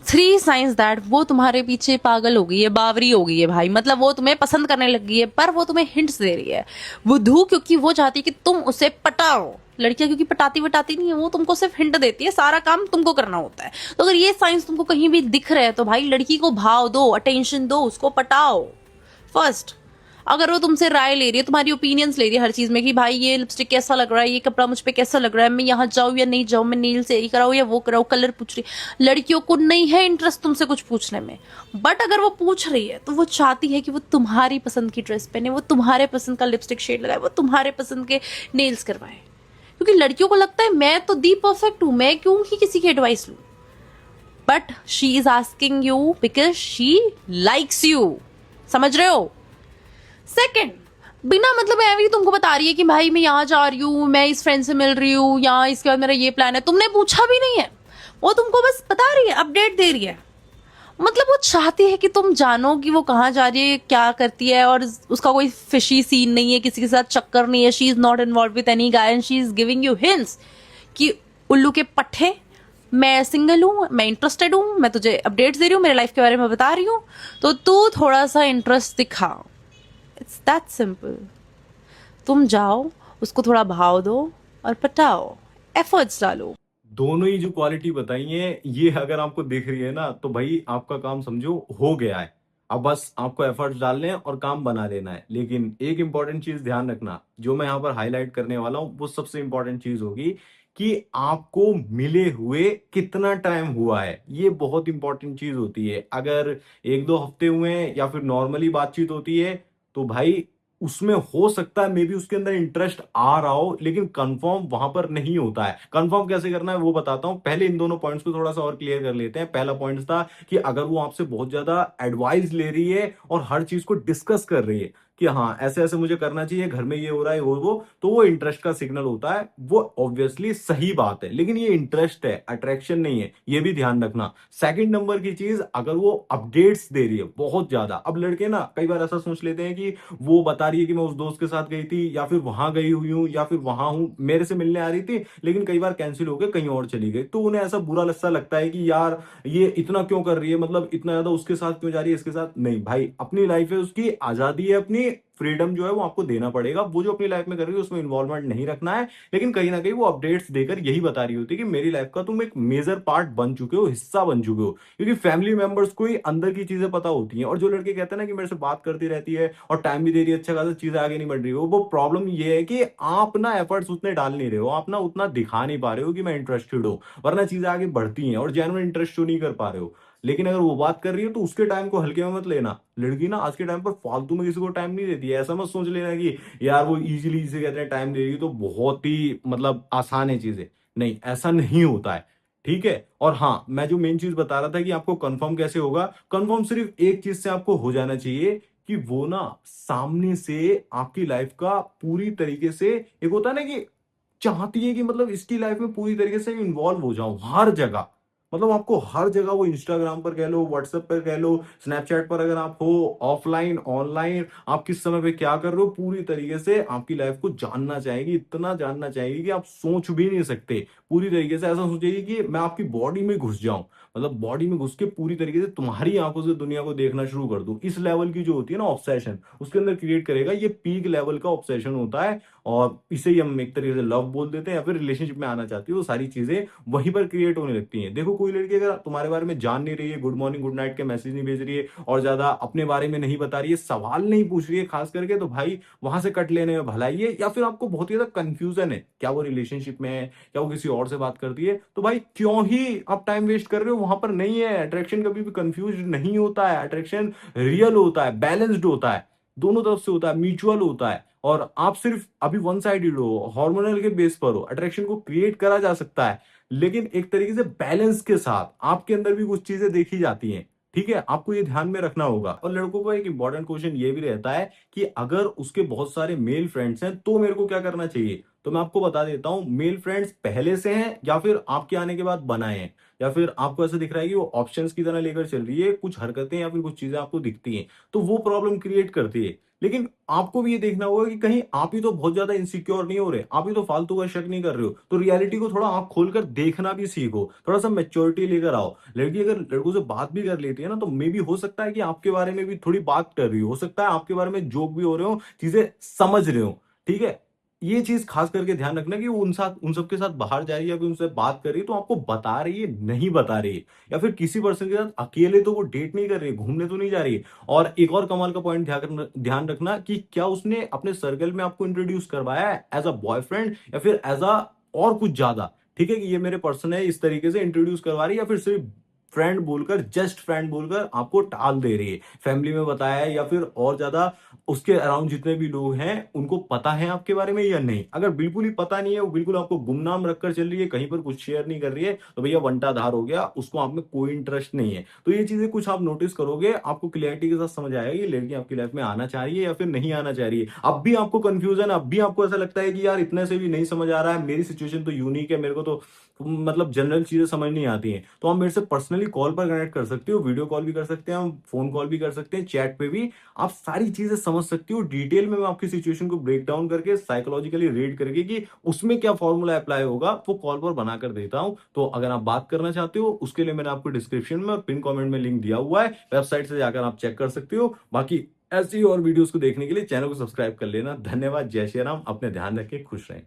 3 science that वो तुम्हारे पीछे पागल हो गई है, बावरी हो गई है भाई, मतलब वो तुम्हें पसंद करने लग गई है, पर वो तुम्हें हिंट्स दे रही है। बुद्धू क्योंकि वो चाहती है कि तुम उसे पटाओ, लड़कियां क्योंकि पटाती वटाती नहीं है, वो तुमको सिर्फ हिंट देती है, सारा काम तुमको करना होता है। तो अगर ये साइंस तुमको कहीं भी दिख रहे हैं तो भाई लड़की को भाव दो, अटेंशन दो, उसको पटाओ फर्स्ट। अगर वो तुमसे राय ले रही है, तुम्हारी ओपिनियंस ले रही है हर चीज में कि भाई ये लिपस्टिक कैसा लग रहा है, ये कपड़ा मुझ पे कैसा लग रहा है, मैं यहाँ जाऊँ या नहीं जाऊँ, मैं नील से यही कराऊँ या वो कराऊँ, कलर पूछ रही है। लड़कियों को नहीं है इंटरेस्ट तुमसे कुछ पूछने में, बट अगर वो पूछ रही है तो वो चाहती है कि वो तुम्हारी पसंद की ड्रेस पहने, वो तुम्हारे पसंद का लिपस्टिक शेड लगाए, वो तुम्हारे पसंद के नेल्स करवाए। क्योंकि लड़कियों को लगता है मैं तो दी परफेक्ट हूं, मैं क्यों ही किसी की एडवाइस लूं। But she is asking you because she likes you. समझ रहे हो? सेकंड, बिना मतलब ऐवी तुमको बता रही है कि भाई मैं यहाँ जा रही हूँ, मैं इस फ्रेंड से मिल रही हूँ, यहाँ इसके बाद मेरा ये प्लान है, तुमने पूछा भी नहीं है, वो तुमको बस बता रही है, अपडेट दे रही है। मतलब वो चाहती है कि तुम जानो कि वो कहाँ जा रही है, क्या करती है, और उसका कोई फिशी सीन नहीं है, किसी के साथ चक्कर नहीं है, she is not involve with any guy and she is giving you hints कि उल्लू के पट्टे, मैं सिंगल हूँ, मैं इंटरेस्टेड हूँ, मैं तुझे अपडेट्स दे रही हूँ, मेरे लाइफ के बारे में बता रही हूँ, तो तू थोड़ा सा इंटरेस्ट दिखा। It's that simple. तुम जाओ, उसको थोड़ा भाव दो और पटाओ, एफर्ट्स डालो। दोनों ही जो क्वालिटी बताई है ये अगर आपको दिख रही है ना तो भाई आपका काम समझो हो गया है। अब बस आपको एफर्ट्स डालने हैं और काम बना लेना है। लेकिन एक इंपॉर्टेंट चीज ध्यान रखना, जो मैं यहाँ पर हाईलाइट करने वाला हूँ वो सबसे इंपॉर्टेंट चीज होगी कि आपको मिले हुए कितना टाइम हुआ है। ये बहुत इंपॉर्टेंट चीज होती है। अगर एक दो हफ्ते हुए हैं या फिर नॉर्मली बातचीत होती है तो भाई उसमें हो सकता है मे बी उसके अंदर इंटरेस्ट आ रहा हो, लेकिन कंफर्म वहां पर नहीं होता है। कंफर्म कैसे करना है वो बताता हूं। पहले इन दोनों पॉइंट्स को थोड़ा सा और क्लियर कर लेते हैं। पहला पॉइंट था कि अगर वो आपसे बहुत ज्यादा एडवाइस ले रही है और हर चीज को डिस्कस कर रही है कि हाँ ऐसे ऐसे मुझे करना चाहिए, घर में ये हो रहा है वो, तो वो इंटरेस्ट का सिग्नल होता है। वो ऑब्वियसली सही बात है, लेकिन ये इंटरेस्ट है, अट्रैक्शन नहीं है, ये भी ध्यान रखना। सेकंड नंबर की चीज, अगर वो अपडेट्स दे रही है बहुत ज्यादा। अब लड़के ना कई बार ऐसा सोच लेते हैं कि वो बता रही है कि मैं उस दोस्त के साथ गई थी या फिर वहां गई हुई हूँ या फिर वहां हूं, मेरे से मिलने आ रही थी लेकिन कई बार कैंसिल होकर कहीं और चली गई, तो उन्हें ऐसा बुरा लस्सा लगता है कि यार ये इतना क्यों कर रही है, मतलब इतना ज्यादा उसके साथ क्यों जा रही है, इसके साथ नहीं। भाई अपनी लाइफ है, उसकी आजादी है, अपनी फ्रीडम जो है वो आपको देना पड़ेगा। वो जो अपनी लाइफ में कर रही है उसमें इन्वॉल्वमेंट नहीं रखना है। लेकिन कहीं ना कहीं वो अपडेट्स देकर यही बता रही होती है कि मेरी लाइफ का तुम एक मेजर पार्ट बन चुके हो, हिस्सा बन चुके हो। क्योंकि फैमिली मेंबर्स को ही अंदर की चीजें पता होती हैं। और जो लड़के कहते हैं ना कि मेरे से बात करती रहती है और टाइम भी दे रही है, अच्छा खासा, चीजें आगे नहीं बढ़ रही हो, वो प्रॉब्लम ये है कि आप ना एफर्ट्स उतने डाल नहीं रहे हो, आप ना उतना दिखा नहीं पा रहे हो कि मैं इंटरेस्टेड हूँ। वरना चीजें आगे बढ़ती हैं और जेन्युइन इंटरेस्ट शो नहीं कर पा रहे हो। लेकिन अगर वो बात कर रही है तो उसके टाइम को हल्के में मत लेना। लड़की ना आज के टाइम पर फालतू में किसी को टाइम नहीं देती है। ऐसा मत सोच लेना कि यार वो इजीली इसे कहते हैं टाइम दे रही है तो बहुत ही मतलब आसान है चीजें। नहीं, ऐसा नहीं होता है। ठीक है। और हाँ, मैं जो मेन चीज बता रहा था कि आपको कंफर्म कैसे होगा, कंफर्म सिर्फ एक चीज से आपको हो जाना चाहिए कि वो ना सामने से आपकी लाइफ का पूरी तरीके से, एक होता है ना कि चाहती है कि मतलब इसकी लाइफ में पूरी तरीके से इन्वॉल्व हो जाऊं हर जगह। मतलब आपको हर जगह, वो इंस्टाग्राम पर कह लो, व्हाट्सएप पर कह लो, स्नैपचैट पर अगर आप हो, ऑफलाइन ऑनलाइन, आप किस समय पे क्या कर रहे हो, पूरी तरीके से आपकी लाइफ को जानना चाहेगी। इतना जानना चाहेगी कि आप सोच भी नहीं सकते। पूरी तरीके से ऐसा सोचेगी कि मैं आपकी बॉडी में घुस जाऊं, मतलब बॉडी में घुस के पूरी तरीके से तुम्हारी आंखों से दुनिया को देखना शुरू कर दूं। इस लेवल की जो होती है ना ऑब्सेशन, उसके अंदर क्रिएट करेगा। ये पीक लेवल का ऑब्सेशन होता है और इसे ही हम एक तरीके से लव बोल देते हैं। या फिर रिलेशनशिप में आना चाहती है, वो सारी चीजें वहीं पर क्रिएट होने लगती हैं। देखो कोई लड़की अगर तुम्हारे बारे में जान नहीं रही है, गुड मॉर्निंग गुड नाइट के मैसेज नहीं भेज रही है और ज्यादा अपने बारे में नहीं बता रही है, सवाल नहीं पूछ रही है खास करके, तो भाई वहां से कट लेने में भलाई है। या फिर आपको बहुत ही ज्यादा कंफ्यूजन है, क्या वो रिलेशनशिप में है, क्या वो किसी और से बात करती है, तो भाई क्यों ही आप टाइम वेस्ट कर रहे हो, वहां पर नहीं है। अट्रैक्शन कभी भी कंफ्यूज नहीं होता है, अट्रैक्शन रियल होता है, बैलेंस्ड होता है, दोनों तरफ से होता है, म्यूचुअल होता है। और आप सिर्फ अभी वन साइडेड हो, हार्मोनल के बेस पर हो। अट्रैक्शन को क्रिएट करा जा सकता है, लेकिन एक तरीके से बैलेंस के साथ आपके अंदर भी कुछ चीजें देखी जाती हैं। ठीक है, आपको ये ध्यान में रखना होगा। और लड़कों का एक इंपॉर्टेंट क्वेश्चन ये भी रहता है कि अगर उसके बहुत सारे मेल फ्रेंड्स हैं तो मेरे को क्या करना चाहिए। तो मैं आपको बता देता हूं, मेल फ्रेंड्स पहले से हैं या फिर आपके आने के बाद बनाए हैं। या फिर आपको ऐसा दिख रहा है कि वो ऑप्शंस की तरह लेकर चल रही है, कुछ हरकतें या फिर कुछ चीजें आपको दिखती हैं, तो वो प्रॉब्लम क्रिएट करती है। लेकिन आपको भी ये देखना होगा कि कहीं आप ही तो बहुत ज्यादा इनसिक्योर नहीं हो रहे, आप ही तो फालतू का शक नहीं कर रहे हो। तो रियलिटी को थोड़ा आंख खोलकर देखना भी सीखो, थोड़ा सा मैच्योरिटी लेकर आओ। लड़की अगर लड़कों से बात भी कर लेती है ना, तो मे भी हो सकता है कि आपके बारे में भी थोड़ी बात कर रही हो सकता है आपके बारे में जोक भी हो रहे हो, चीजें समझ रहे हो। ठीक है, ये चीज खास करके ध्यान रखना कि वो उन सबके साथ बाहर जा रही है या फिर उनसे बात कर रही है तो आपको बता रही है, नहीं बता रही है, या फिर किसी पर्सन के साथ अकेले तो वो डेट नहीं कर रही है, घूमने तो नहीं जा रही है। और एक और कमाल का पॉइंट ध्यान रखना कि क्या उसने अपने सर्कल में आपको इंट्रोड्यूस करवाया है एज अ बॉयफ्रेंड या फिर एज अ और कुछ ज्यादा। ठीक है, कि ये मेरे पर्सन है, इस तरीके से इंट्रोड्यूस करवा रही है, या फिर सिर्फ फ्रेंड बोलकर, जस्ट फ्रेंड बोलकर आपको टाल दे रही है। फैमिली में बताया है या फिर और ज्यादा उसके अराउंड जितने भी लोग हैं उनको पता है आपके बारे में या नहीं। अगर बिल्कुल ही पता नहीं है, वो बिल्कुल आपको गुमनाम रखकर चल रही है, कहीं पर कुछ शेयर नहीं कर रही है, तो भैया वंटाधार हो गया, उसको आप में कोई इंटरेस्ट नहीं है। तो ये चीजें कुछ आप नोटिस करोगे, आपको क्लियरिटी के साथ समझ आएगा कि लड़की आपकी लाइफ में आना चाह रही है या फिर नहीं आना चाह रही है। अब भी आपको कंफ्यूजन, अब भी आपको ऐसा लगता है कि यार इतने से भी नहीं समझ आ रहा है, मेरी सिचुएशन तो यूनिक है, मेरे को तो मतलब जनरल चीजें समझ नहीं आती हैं, तो आप मेरे से पर्सनली कॉल पर कनेक्ट कर सकते हो, वीडियो कॉल भी कर सकते हैं, हम फोन कॉल भी कर सकते हैं, चैट पे भी आप सारी चीजें समझ सकती हो। डिटेल में मैं आपकी सिचुएशन को ब्रेक डाउन करके साइकोलॉजिकली रीड करके कि उसमें क्या फॉर्मूला अप्लाई होगा वो कॉल पर बनाकर देता हूं। तो अगर आप बात करना चाहते हो उसके लिए मैंने आपको डिस्क्रिप्शन में और पिन कमेंट में लिंक दिया हुआ है, वेबसाइट से जाकर आप चेक कर सकते हो। बाकी ऐसी और वीडियोस को देखने के लिए चैनल को सब्सक्राइब कर लेना। धन्यवाद, जय श्री राम, अपने ध्यान रखें, खुश रहें।